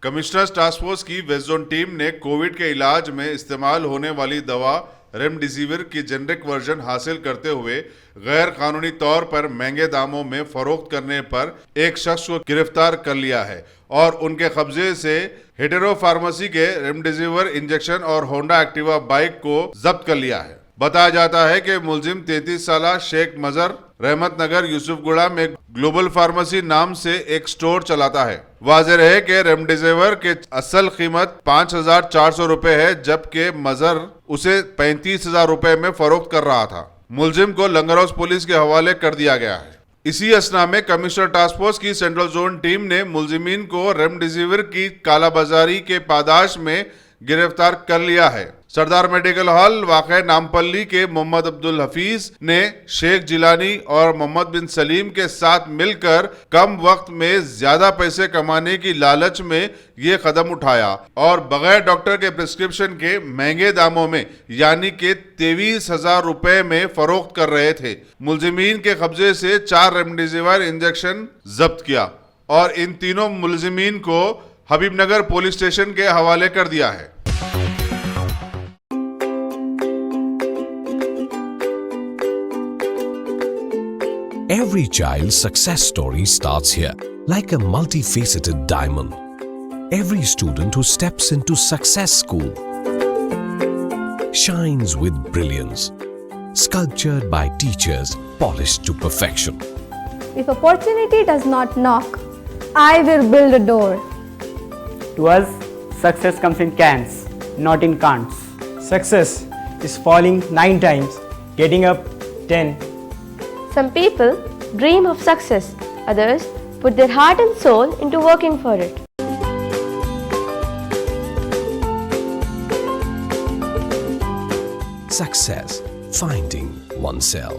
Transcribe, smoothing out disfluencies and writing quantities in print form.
Commissioners task force کی waste zone team نے Covid کے علاج میں استعمال ہونے والی دوا ریمڈیسیور کی جنرک ورژن حاصل کرتے ہوئے غیر قانونی طور پر مہنگے داموں میں فروخت کرنے پر ایک شخص کو گرفتار کر لیا ہے اور ان کے قبضے سے ہیٹرو فارمیسی کے ریمڈیسیور انجیکشن اور ہونڈا ایکٹیوا بائک کو ضبط کر لیا ہے۔ بتایا جاتا ہے کہ ملزم 33 سالہ شیخ مظہر رحمت نگر یوسف گڑا میں گلوبل فارمیسی نام سے ایک سٹور چلاتا ہے۔ واضح رہے کہ ریمڈیسیور کی اصل قیمت 5,400 روپے ہے، جبکہ مظہر اسے 35,000 روپے میں فروخت کر رہا تھا۔ ملزم کو لنگر ہاؤس پولیس کے حوالے کر دیا گیا ہے۔ اسی اسنا میں کمشنر ٹاسک فورس کی سینٹرل زون ٹیم نے ملزمین کو ریمڈیسیور کی کالا بازاری کے پاداش میں گرفتار کر لیا ہے۔ سردار میڈیکل ہال واقع نامپلی کے محمد عبدالحفیظ نے شیخ جیلانی اور محمد بن سلیم کے ساتھ مل کر کم وقت میں زیادہ پیسے کمانے کی لالچ میں یہ قدم اٹھایا اور بغیر ڈاکٹر کے پرسکرپشن کے مہنگے داموں میں یعنی کہ 23,000 روپے میں فروخت کر رہے تھے۔ ملزمین کے قبضے سے 4 ریمڈیسیور انجیکشن ضبط کیا اور ان تینوں ملزمین کو حبیب نگر پولیس اسٹیشن کے حوالے کر دیا ہے۔ Every child's success story starts here, like a multifaceted diamond. Every student who steps into Success School shines with brilliance, sculptured by teachers polished to perfection. If opportunity does not knock, I will build a door. To us, success comes in cans, not in can'ts. Success is falling 9 times, getting up 10. Some people dream of success, others put their heart and soul into working for it. Success, finding oneself.